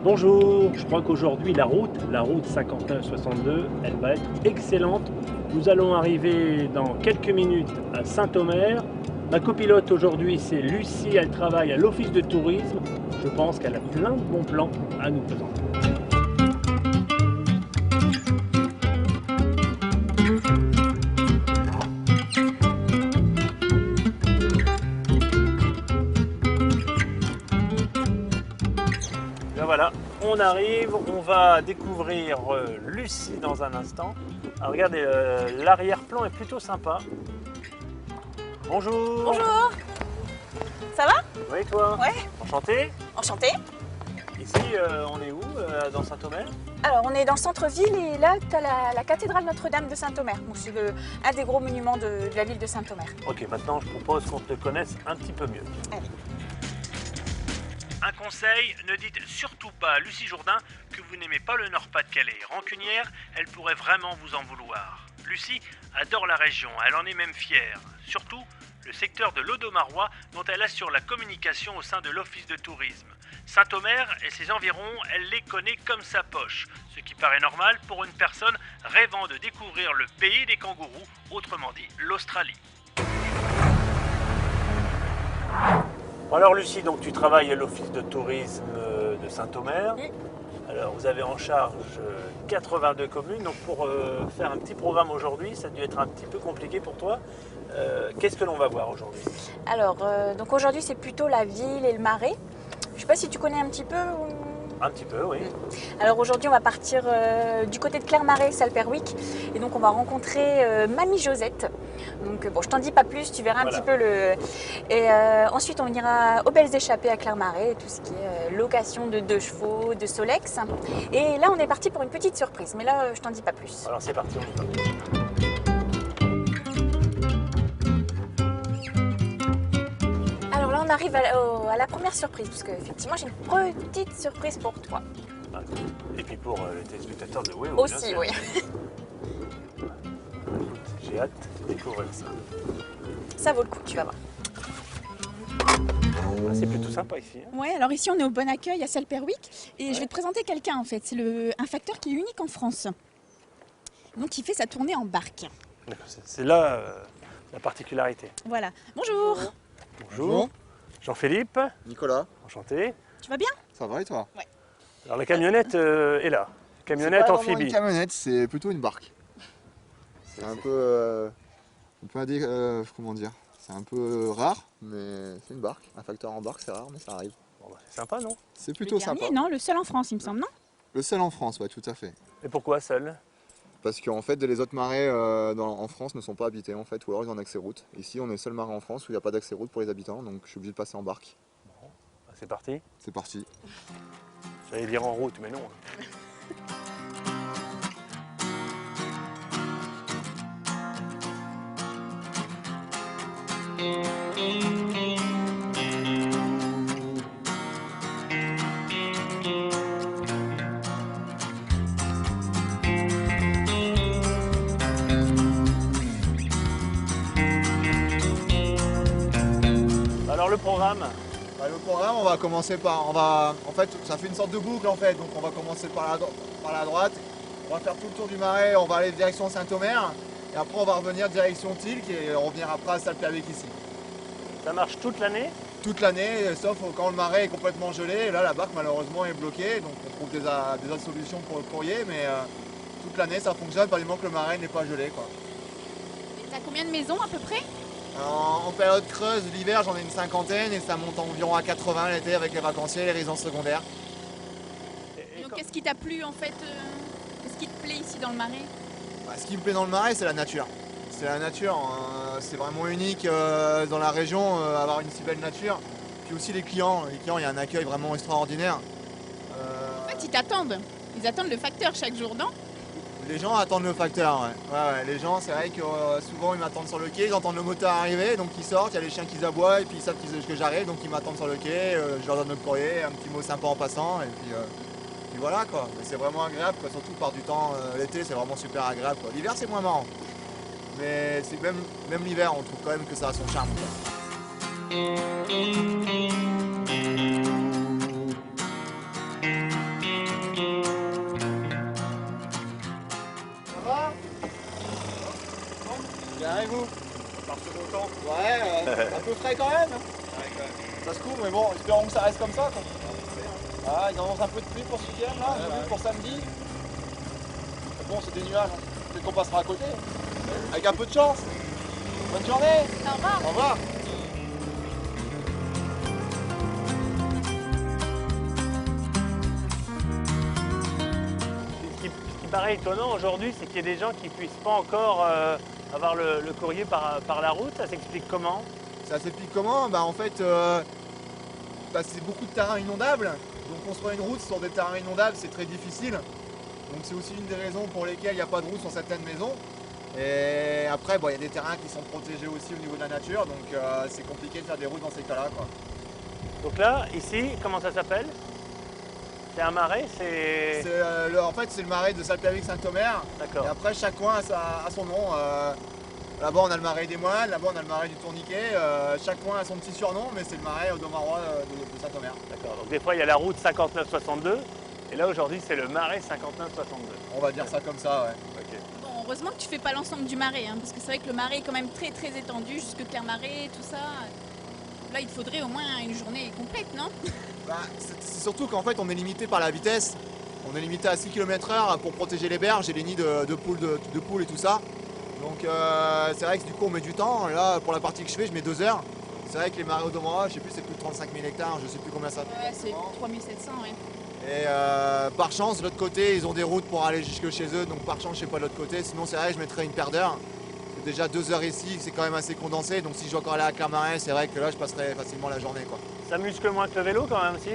Bonjour, je crois qu'aujourd'hui la route 51-62, elle va être excellente. Nous allons arriver dans quelques minutes à Saint-Omer. Ma copilote aujourd'hui c'est Lucie, elle travaille à l'office de tourisme. Je pense qu'elle a plein de bons plans à nous présenter. Voilà, on arrive, on va découvrir Lucie dans un instant. Alors, regardez, l'arrière-plan est plutôt sympa. Bonjour. Bonjour. Ça va? Oui, toi? Ouais. Enchanté. Enchanté. Ici, on est où? Dans Saint-Omer? Alors, on est dans le centre-ville et là, tu as la cathédrale Notre-Dame de Saint-Omer. C'est un des gros monuments de la ville de Saint-Omer. Ok, maintenant, je propose qu'on te connaisse un petit peu mieux. Allez. Un conseil, ne dites surtout pas à Lucie Jourdain que vous n'aimez pas le Nord-Pas-de-Calais. Rancunière, elle pourrait vraiment vous en vouloir. Lucie adore la région, elle en est même fière. Surtout le secteur de l'Audomarois dont elle assure la communication au sein de l'office de tourisme. Saint-Omer et ses environs, elle les connaît comme sa poche, ce qui paraît normal pour une personne rêvant de découvrir le pays des kangourous, autrement dit l'Australie. Alors Lucie, donc tu travailles à l'office de tourisme de Saint-Omer. Oui. Alors vous avez en charge 82 communes, donc pour faire un petit programme aujourd'hui, ça a dû être un petit peu compliqué pour toi. Qu'est-ce que l'on va voir aujourd'hui? Alors, donc aujourd'hui, c'est plutôt la ville et le marais. Je sais pas si tu connais un petit peu ou... Un petit peu, oui. Alors aujourd'hui, on va partir du côté de Clermarais, Salperwick. Et donc, on va rencontrer Mamie Josette. Donc, bon, je t'en dis pas plus, tu verras un petit peu le... Et ensuite, on ira aux Belles Échappées à Clermarais, tout ce qui est location de 2 chevaux, de Solex. Et là, on est parti pour une petite surprise. Mais là, je t'en dis pas plus. Alors c'est parti, on y va. Alors là, on arrive à la première surprise, parce qu'effectivement, j'ai une petite surprise pour toi. Et puis pour les téléspectateurs de Oui. Aussi, oui. J'ai hâte de découvrir ça. Ça vaut le coup, tu vas voir. Ah, c'est plutôt sympa ici. Hein. Ouais, alors ici, on est au Bon Accueil à Salperwick. Et je vais te présenter quelqu'un, en fait. C'est un facteur qui est unique en France. Donc, il fait sa tournée en barque. C'est là la particularité. Voilà. Bonjour. Bonjour. Jean-Philippe. Nicolas. Enchanté. Tu vas bien? Ça va et toi? Ouais. Alors la camionnette est là. Camionnette C'est pas vraiment amphibie. une camionnette, c'est plutôt une barque. C'est un peu, comment dire, c'est un peu rare, mais c'est une barque. Un facteur en barque, c'est rare, mais ça arrive. Bon, bah, c'est sympa, non? C'est plutôt sympa. Non, le seul en France, il me semble, non? Le seul en France, ouais, tout à fait. Et pourquoi seul? Parce qu'en fait, les autres marais en France ne sont pas habités, en fait, ou alors ils ont un accès route. Ici, on est le seul marais en France où il n'y a pas d'accès route pour les habitants, donc je suis obligé de passer en barque. Bon, bah, c'est parti. C'est parti. J'allais dire en route, mais non. Alors le programme? Le programme, on va commencer par, en fait, ça fait une sorte de boucle en fait, donc on va commencer par la droite, on va faire tout le tour du marais, on va aller direction Saint-Omer, et après on va revenir direction Tilk et on revenir après à Salperwick ici. Ça marche toute l'année? Toute l'année, sauf quand le marais est complètement gelé, et là la barque malheureusement est bloquée, donc on trouve des autres solutions pour le courrier, mais toute l'année ça fonctionne, pas du moment que le marais n'est pas gelé, quoi. Et t'as combien de maisons à peu près? En période creuse, l'hiver, j'en ai une cinquantaine et ça monte environ à 80 l'été avec les vacanciers et les résidences secondaires. Donc qu'est-ce qui t'a plu en fait? Qu'est-ce qui te plaît ici dans le marais? Ce qui me plaît dans le marais, c'est la nature. C'est la nature, hein. C'est vraiment unique dans la région, avoir une si belle nature. Puis aussi les clients, il y a un accueil vraiment extraordinaire. En fait, ils t'attendent. Ils attendent le facteur chaque jour, non? Les gens attendent le facteur, ouais. Les gens, c'est vrai que souvent ils m'attendent sur le quai, ils entendent le moteur arriver, donc ils sortent, il y a les chiens qui aboient et puis ils savent que j'arrive, donc ils m'attendent sur le quai, je leur donne le courrier, un petit mot sympa en passant, et puis voilà quoi. Mais c'est vraiment agréable, quoi. Surtout par du temps, l'été c'est vraiment super agréable, quoi. L'hiver c'est moins marrant, mais c'est même l'hiver on trouve quand même que ça a son charme, quoi. Bien et vous? Par ce beau temps. Ouais, un peu frais quand même. Ça se couvre, mais bon, espérons que ça reste comme ça, quoi. Ah, ils annoncent un peu de pluie pour ce week-end là, pour samedi. Mais bon, c'est des nuages, hein. Peut-être qu'on passera à côté. Avec un peu de chance. Bonne journée. Au revoir. Au revoir. Ce qui paraît étonnant aujourd'hui, c'est qu'il y a des gens qui ne puissent pas encore avoir le courrier par la route. Ça s'explique comment? Ça s'explique comment? En fait, c'est beaucoup de terrain inondable. Donc construire une route sur des terrains inondables, c'est très difficile. Donc c'est aussi une des raisons pour lesquelles il n'y a pas de route sur certaines maisons. Et après, il y a des terrains qui sont protégés aussi au niveau de la nature, donc c'est compliqué de faire des routes dans ces cas-là, quoi. Donc là, ici, comment ça s'appelle? C'est un marais, En fait, c'est le marais de Salpervix-Saint-Omer. D'accord. Et après, chaque coin a son nom. Là-bas, on a le marais des Moines, là-bas, on a le marais du Tourniquet. Chaque coin a son petit surnom, mais c'est le marais audomarois de Saint-Omer. D'accord. Donc des fois, il y a la route 5962. Et là, aujourd'hui, c'est le marais 5962. On va dire ça comme ça, ouais. Ok. Bon, heureusement que tu fais pas l'ensemble du marais, hein, parce que c'est vrai que le marais est quand même très très étendu, jusque Clermarais, tout ça. Là, il te faudrait au moins une journée complète, non? C'est surtout qu'en fait, on est limité par la vitesse. On est limité à 6 km/h pour protéger les berges et les nids de poules et tout ça. Donc c'est vrai que du coup, on met du temps. Là, pour la partie que je fais, je mets 2 heures. C'est vrai que les marais audomarois, je sais plus, c'est plus de 35 000 hectares, je sais plus combien ça fait. Ouais, c'est 3700, ouais. Et par chance, de l'autre côté, ils ont des routes pour aller jusque chez eux, donc par chance, je sais pas de l'autre côté. Sinon, c'est vrai, je mettrais une paire d'heures. C'est déjà 2 heures ici, c'est quand même assez condensé. Donc si je dois encore aller à Clermarais, c'est vrai que là, je passerai facilement la journée, quoi. Ça muscle moins que le vélo quand même, si?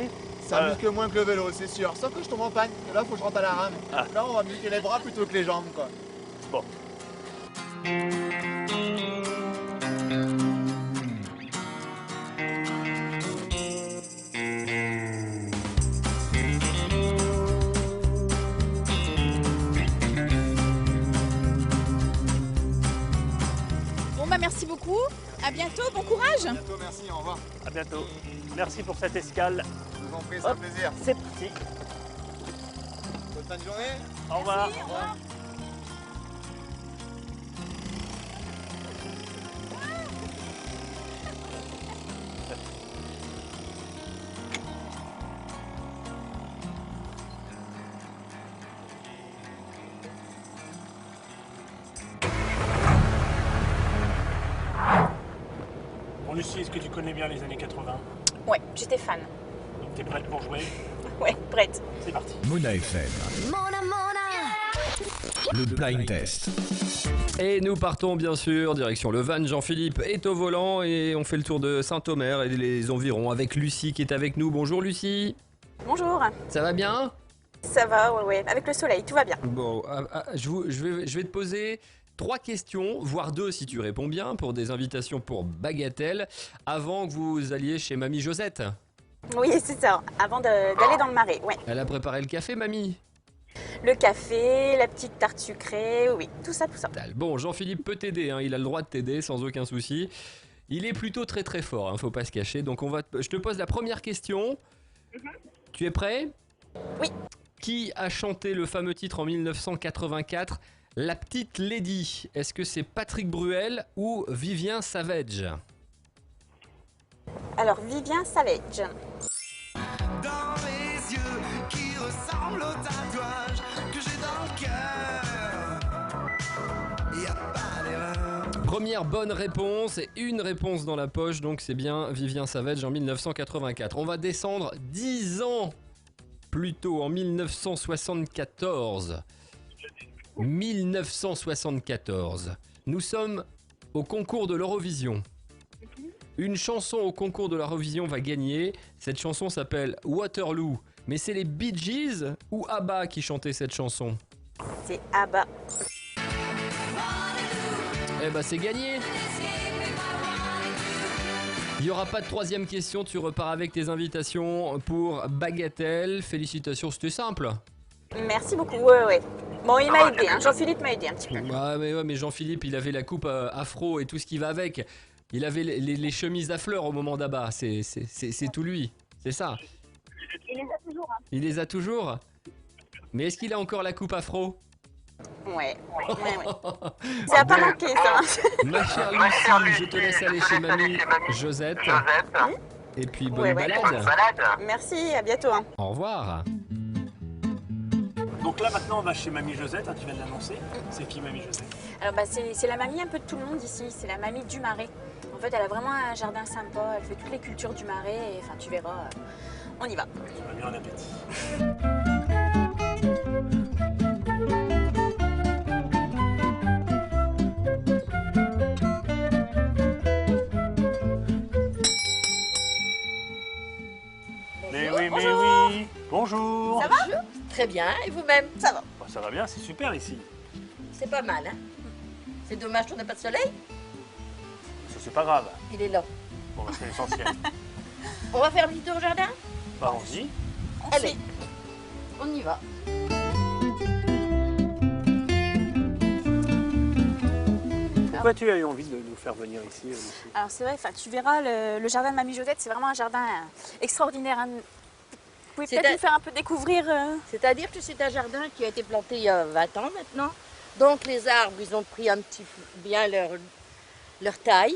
Ça muscle moins que le vélo, c'est sûr. Sauf que je tombe en panne. Là, faut que je rentre à la rame. Ah. Là, on va muscler les bras plutôt que les jambes, quoi. Bon. Bon, merci beaucoup. À bientôt, bon courage. À bientôt, merci, au revoir. À bientôt. Merci pour cette escale. Je vous en prie, c'est un plaisir. C'est parti. Bonne fin de journée. Au revoir. Merci, au revoir. Bon, Lucie, est-ce que tu connais bien les années 80? Ouais, j'étais fan. Donc t'es prête pour jouer? Ouais, prête. C'est parti. Mona FM. Le blind test. Et nous partons bien sûr, direction le van. Jean-Philippe est au volant et on fait le tour de Saint-Omer et les environs avec Lucie qui est avec nous. Bonjour Lucie. Bonjour. Ça va bien? Ça va, ouais. Avec le soleil, tout va bien. Bon, je vais te poser 3 questions, voire 2 si tu réponds bien, pour des invitations pour Bagatelle, avant que vous alliez chez Mamie Josette. Oui, c'est ça. Avant d'aller dans le marais, ouais. Elle a préparé le café, Mamie? Le café, la petite tarte sucrée, oui, tout ça, tout ça. Bon, Jean-Philippe peut t'aider, hein, il a le droit de t'aider sans aucun souci. Il est plutôt très très fort, hein, faut pas se cacher. Donc je te pose la première question. Tu es prêt? Oui. Qui a chanté le fameux titre en 1984, La Petite Lady? Est-ce que c'est Patrick Bruel ou Vivien Savage? Alors, Vivien Savage. Dans les yeux qui ressemblent au tatouage que j'ai dans le cœur. Y a pas d'erreur. Première bonne réponse et une réponse dans la poche, donc c'est bien Vivien Savage en 1984. On va descendre 10 ans plus tôt, en 1974. 1974. Nous sommes au concours de l'Eurovision. Une chanson au concours de l'Eurovision va gagner. Cette chanson s'appelle Waterloo. Mais c'est les Bee Gees ou ABBA qui chantaient cette chanson? C'est à bas. Eh bah c'est gagné. Il n'y aura pas de troisième question, tu repars avec tes invitations pour Bagatelle. Félicitations, c'était simple. Merci beaucoup, ouais. Bon, il m'a aidé, hein. Jean-Philippe m'a aidé un petit peu. Ouais, mais Jean-Philippe, il avait la coupe afro et tout ce qui va avec. Il avait les chemises à fleurs au moment d'Abba, c'est tout lui, c'est ça. Il les a toujours, hein. Il les a toujours. Mais est-ce qu'il a encore la coupe afro? Ouais. Ça a pas manqué, ça. Ma chère Lucie, je te laisse aller chez mamie Josette. Et puis bonne balade. Merci, à bientôt. Hein. Au revoir. Donc là maintenant on va chez Mamie Josette, hein, tu viens de l'annoncer. C'est qui Mamie Josette? Alors c'est la mamie un peu de tout le monde ici, c'est la mamie du Marais. En fait, elle a vraiment un jardin sympa, elle fait toutes les cultures du Marais, et enfin tu verras, on y va. Tu m'as mis en appétit. Mais oui. Bonjour. Ça va? Très bien, et vous-même? Ça va. Bah, ça va bien, c'est super ici. C'est pas mal, hein? C'est dommage qu'on n'a pas de soleil. Ça c'est pas grave. Il est là. Bon, bah, c'est l'essentiel. On va faire un petit tour au jardin? Bah on-y. Allez, on y va. Pourquoi tu as eu envie de nous faire venir ici, Lucie? Alors c'est vrai, tu verras, le jardin de mamie Josette, c'est vraiment un jardin extraordinaire. Hein. Vous pouvez peut-être nous faire un peu découvrir. C'est-à-dire que c'est un jardin qui a été planté il y a 20 ans maintenant. Donc les arbres, ils ont pris un petit peu bien leur taille.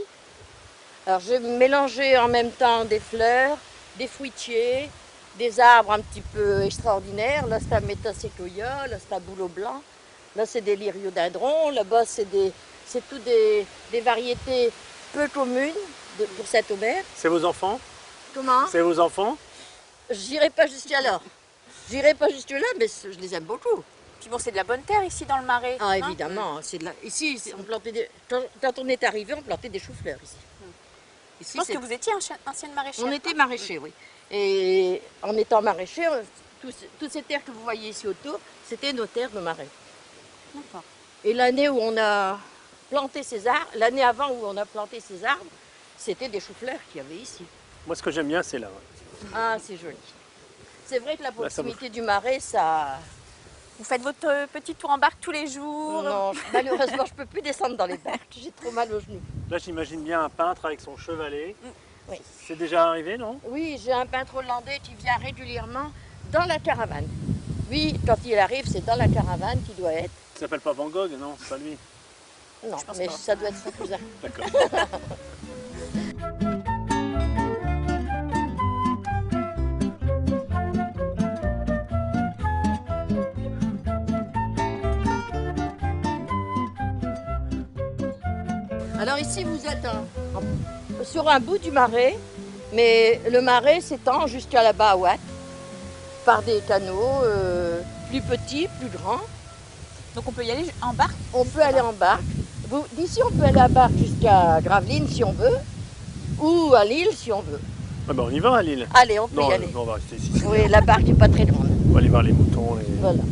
Alors j'ai mélangé en même temps des fleurs, des fruitiers, des arbres un petit peu extraordinaires. Là c'est un métaséquoia, là c'est un bouleau blanc, là c'est des lyriodendrons, là-bas c'est toutes des variétés peu communes pour Saint-Omer. C'est vos enfants? Comment? C'est vos enfants? J'irai pas jusqu'à là. J'irai pas jusque là, mais je les aime beaucoup. Puis bon, c'est de la bonne terre ici dans le Marais. Ah hein. évidemment, ici on plantait quand on est arrivé, on plantait des choux-fleurs ici. Je pense que vous étiez ancienne maraîchère. On était maraîchers, oui. Et en étant maraîchers, toutes ces terres que vous voyez ici autour, c'était nos terres de marais. D'accord. Et l'année où on a planté ces arbres, l'année avant où on a planté ces arbres, c'était des choux-fleurs qu'il y avait ici. Moi ce que j'aime bien c'est là. Ah, c'est joli. C'est vrai que la proximité du Marais, ça... Vous faites votre petit tour en barque tous les jours? Non, malheureusement, je ne peux plus descendre dans les barques. J'ai trop mal aux genoux. Là j'imagine bien un peintre avec son chevalet. Oui. C'est déjà arrivé, non? Oui, j'ai un peintre hollandais qui vient régulièrement dans la caravane. Oui, quand il arrive, c'est dans la caravane qu'il doit être. Il s'appelle pas Van Gogh, non? C'est pas lui. Non, pense mais pas. ça doit être son cousin. D'accord. Alors ici, vous êtes sur un bout du Marais, mais le Marais s'étend jusqu'à là-bas à Ouate, par des canaux plus petits, plus grands. Donc on peut y aller en barque? On peut aller en barque. D'ici, on peut aller à barque jusqu'à Gravelines si on veut, ou à Lille si on veut. Ah bah on y va à Lille. Allez, on peut Non, y aller. non, on va rester ici. Oui, la barque n'est pas très grande. On va aller voir les moutons. Voilà.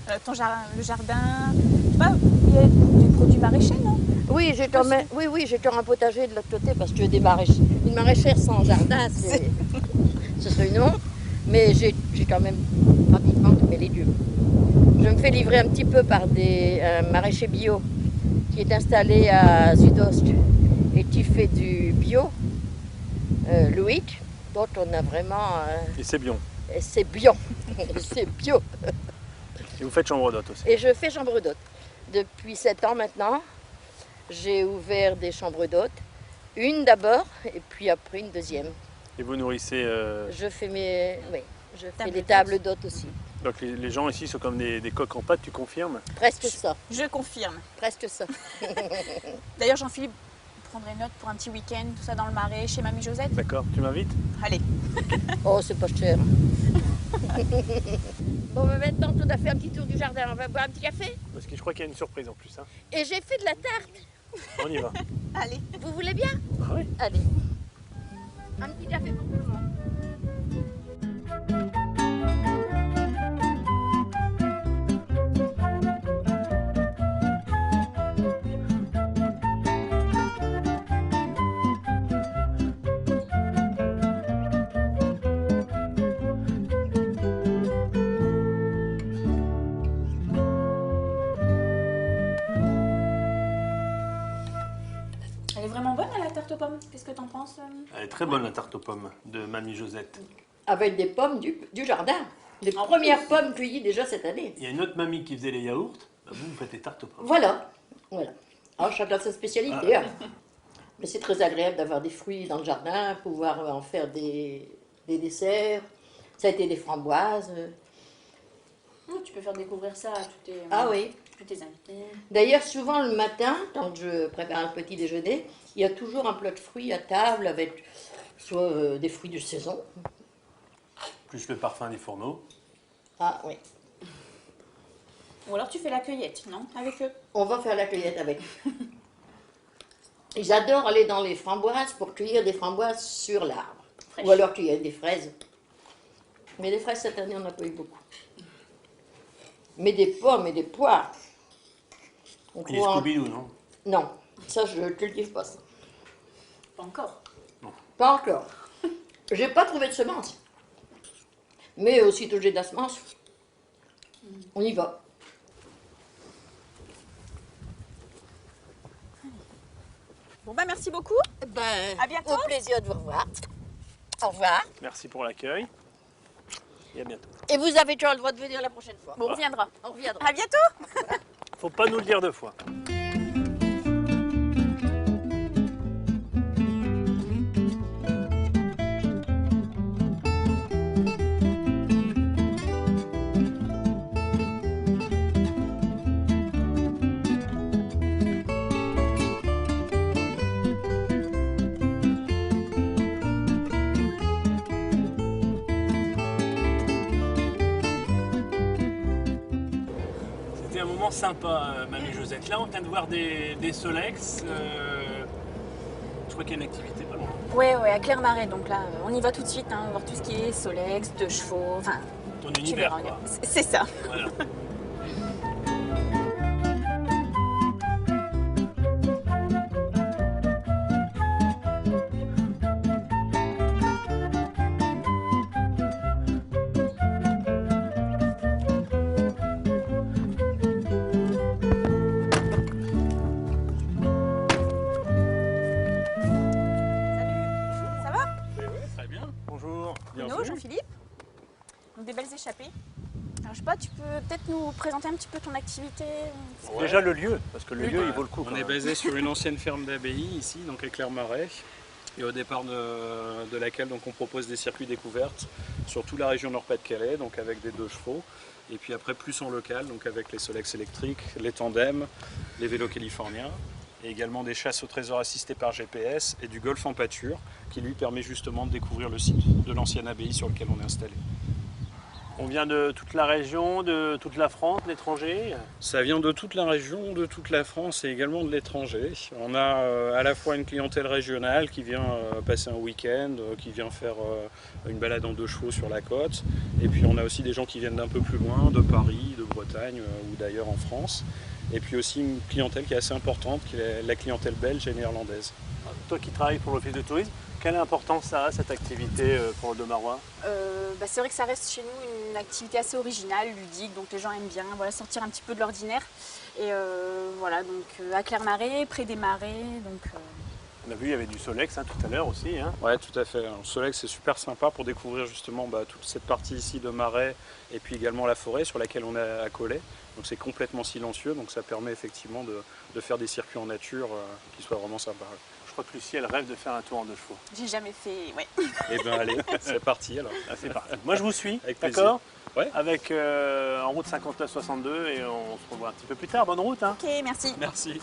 Le jardin, je sais pas, il y a des produits maraîchers, non? Oui, j'ai quand même, j'ai quand même un potager de l'autre côté parce que une maraîchère sans jardin, ce serait une honte. Mais j'ai quand même pratiquement tous mes légumes. Je me fais livrer un petit peu par un maraîcher bio qui est installé à Zudost et qui fait du bio, Loïc. Donc on a vraiment... Et c'est bien. c'est bio, c'est bio. Et vous faites chambre d'hôte aussi. Et je fais chambre d'hôte. Depuis 7 ans maintenant, j'ai ouvert des chambres d'hôtes. Une d'abord, et puis après une deuxième. Et vous nourrissez... Je fais je fais Tables des tables d'hôtes aussi. Donc les gens ici sont comme des coqs en pâte, tu confirmes? Presque ça, Je confirme. presque ça. D'ailleurs, Jean-Philippe, vous prendrez note pour un petit week-end, tout ça dans le Marais, chez mamie Josette? D'accord, tu m'invites? Allez. Oh, c'est pas cher. Bon, mais maintenant qu'on a fait un petit tour du jardin, on va boire un petit café. Parce que je crois qu'il y a une surprise en plus. Hein. Et j'ai fait de la tarte. On y va. Allez. Vous voulez bien? Ah oui. Allez. Un petit café pour tout le monde. pommes, qu'est-ce que t'en penses Elle est très bonne la tarte aux pommes de Mamie Josette. Avec des pommes du jardin. Les premières pommes cueillies déjà cette année. Il y a une autre mamie qui faisait les yaourts, vous faites les tartes aux pommes. Voilà. Alors, chacun sa spécialité. Hein. Mais c'est très agréable d'avoir des fruits dans le jardin, pouvoir en faire des desserts. Ça a été des framboises. Tu peux faire découvrir ça à tous tes invités. D'ailleurs, souvent le matin, quand je prépare un petit déjeuner, il y a toujours un plat de fruits à table avec soit des fruits de saison. Plus le parfum des fourneaux. Ah oui. Ou alors tu fais la cueillette, non? Avec eux. On va faire la cueillette avec. Ils adorent aller dans les framboises pour cueillir des framboises sur l'arbre. Ou alors cueillir des fraises. Mais les fraises, cette année, on n'a pas eu beaucoup. Mais des pommes et des poires. Et les Scooby-Doo, non? Non, ça, je ne cultive pas ça. Pas encore. Non. Pas encore. J'ai pas trouvé de semences. Mais aussitôt que j'ai de la semence, on y va. Bon bah merci beaucoup. À bientôt. Au plaisir de vous revoir. Au revoir. Merci pour l'accueil. Et à bientôt. Et vous avez toujours le droit de venir la prochaine fois. Bon, on reviendra. On reviendra. À bientôt. Faut pas nous le dire deux fois. C'était un moment sympa, Mamie Josette. Là, on vient de voir des Solex. Je crois qu'il y a une activité pas loin. Ouais, à Clermarais. Donc là, on y va tout de suite, hein, voir tout ce qui est Solex, de chevaux, enfin. Ton tu univers, verras, quoi. c'est ça. Voilà. Ça va? Très bien. Bonjour. Bruno, Jean-Philippe. Donc des belles échappées. Alors je sais pas, tu peux peut-être nous présenter un petit peu ton activité? Déjà le lieu, parce que le lieu, il vaut le coup. On quand est même. basé sur une ancienne ferme d'abbaye ici, donc à Clermarais, et au départ de laquelle donc, on propose des circuits découvertes sur toute la région Nord-Pas-de-Calais, donc avec des 2 chevaux, et puis après plus en local, donc avec les Solex électriques, les tandems, les vélos californiens, et également des chasses au trésor assistées par GPS et du golf en pâture, qui lui permet justement de découvrir le site de l'ancienne abbaye sur lequel on est installé. On vient de toute la région, de toute la France, de l'étranger. Ça vient de toute la région, de toute la France et également de l'étranger. On a à la fois une clientèle régionale qui vient passer un week-end, qui vient faire une balade en 2 chevaux sur la côte. Et puis on a aussi des gens qui viennent d'un peu plus loin, de Paris, de Bretagne ou d'ailleurs en France. Et puis aussi une clientèle qui est assez importante, qui est la clientèle belge et néerlandaise. Toi qui travailles pour l'Office de tourisme, quelle importance ça a cette activité pour le Domarois? C'est vrai que ça reste chez nous une activité assez originale, ludique, donc les gens aiment bien sortir un petit peu de l'ordinaire. Et voilà, donc à Clermarais, près des marais. Donc, On a vu, il y avait du Solex tout à l'heure aussi. Hein. Ouais, tout à fait. Le Solex, c'est super sympa pour découvrir justement toute cette partie ici de marais et puis également la forêt sur laquelle on est accolé. Donc c'est complètement silencieux, donc ça permet effectivement de faire des circuits en nature qui soient vraiment sympas. Je crois que Lucie, elle rêve de faire un tour en 2 chevaux. j'ai jamais fait, ouais. Eh bien allez, c'est parti alors. Ah, c'est parti. Moi je vous suis, Avec plaisir. d'accord? Ouais. Avec en route 5962 et on se revoit un petit peu plus tard. Bonne route. Hein. Ok, merci. Merci.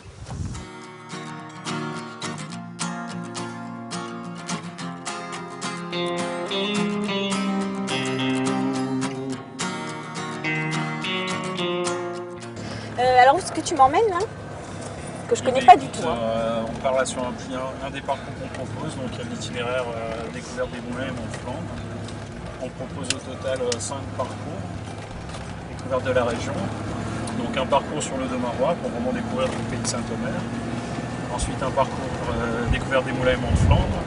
Alors où est-ce que tu m'emmènes là? Que je connais pas du tout. Hein. On part là sur un des parcours qu'on propose, donc il y a l'itinéraire découverte des moulins et Mont-Flandre. On propose au total 5 parcours, découverte de la région. Donc un parcours sur le Domarois pour vraiment découvrir tout le pays de Saint-Omer. Ensuite un parcours découverte des moulins et Mont-Flandre.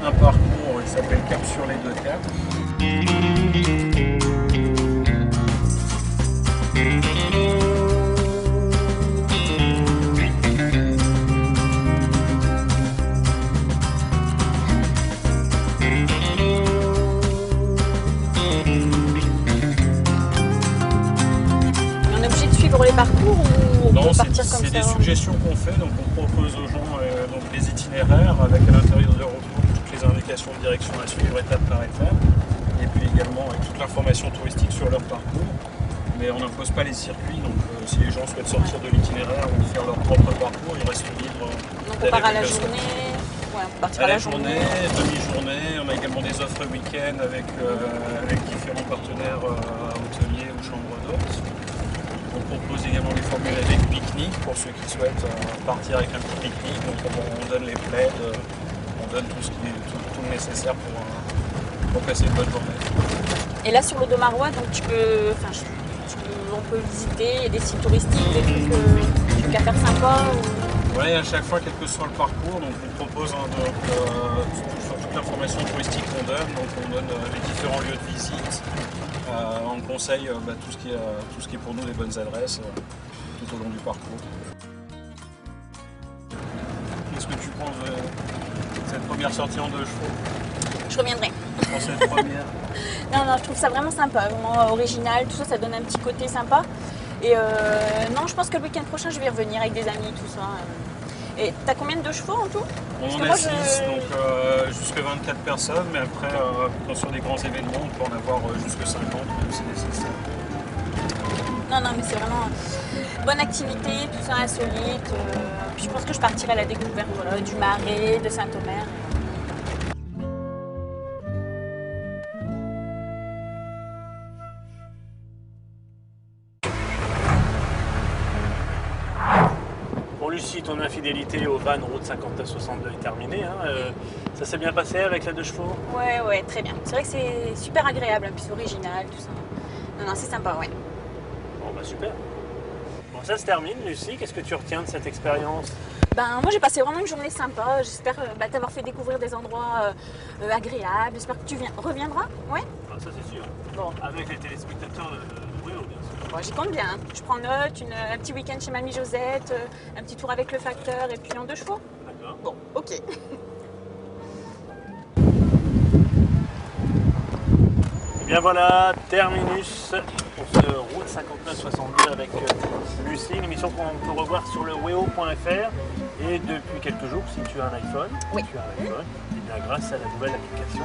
Un parcours qui s'appelle Cap sur les 2 Caps. suivre les parcours ou on Non, peut partir comme c'est ça des suggestions qu'on fait, donc on propose aux gens donc des itinéraires avec à l'intérieur de leur route toutes les indications de direction à suivre étape par étape, et puis également avec toute l'information touristique sur leur parcours. Mais on n'impose pas les circuits, donc si les gens souhaitent sortir de l'itinéraire ou faire leur propre parcours, ils restent libres. Donc on part à la journée, ouais, on peut partir à la journée, demi-journée, on a également des offres week-end avec différents partenaires hôteliers ou chambres d'hôtes. On propose également des formules avec pique-nique pour ceux qui souhaitent partir avec un petit pique-nique. Donc on donne les plaids, on donne tout le nécessaire pour passer une bonne journée. Et là sur le dos marois, donc on peut visiter, il y a des sites touristiques, des trucs à faire sympas ou... Oui, à chaque fois, quel que soit le parcours, donc on propose toute l'information touristique qu'on donne, donc on donne les différents lieux de visite, on conseille tout ce qui est pour nous les bonnes adresses tout au long du parcours. Qu'est-ce que tu penses de cette première sortie en 2 chevaux? Je reviendrai. Pour cette première? Non, je trouve ça vraiment sympa, vraiment original, tout ça, ça donne un petit côté sympa. Et non, je pense que le week-end prochain, je vais revenir avec des amis, tout ça. Et t'as combien de chevaux en tout? On en a 6, donc jusqu'à 24 personnes, mais après, sur des grands événements, on peut en avoir jusqu'à 50, même si nécessaire. Non, mais c'est vraiment bonne activité, tout ça insolite. Puis je pense que je partirai à la découverte du Marais, de Saint-Omer. Bon Lucie, ton infidélité au van route 5962 est terminée. Ça s'est bien passé avec la 2 chevaux? Ouais, très bien. C'est vrai que c'est super agréable, puis c'est original, tout ça. Non, c'est sympa, ouais. Bon bah super. Bon ça se termine Lucie, qu'est-ce que tu retiens de cette expérience? Moi j'ai passé vraiment une journée sympa. J'espère t'avoir fait découvrir des endroits agréables. J'espère que tu reviendras. Ouais. Ah, ça c'est sûr. Bon, avec les téléspectateurs de Wéo bien sûr. Bon, j'y compte bien. Hein. Je prends note, un petit week-end chez Mamie Josette, un petit tour avec le facteur et puis en 2 chevaux. D'accord. Bon, ok. Et bien voilà, terminus pour ce route 5962 avec Lucie, une émission qu'on peut revoir sur le weo.fr et depuis quelques jours si tu as un iPhone, oui. et bien grâce à la nouvelle application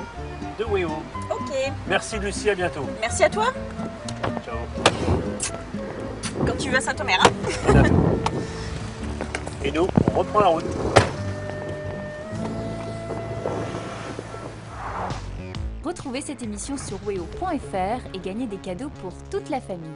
de Weo. Ok. Merci Lucie, à bientôt. Merci à toi. Ciao. Quand tu veux à Saint-Omer. Hein. Et nous, on reprend la route. Retrouvez cette émission sur weo.fr et gagnez des cadeaux pour toute la famille.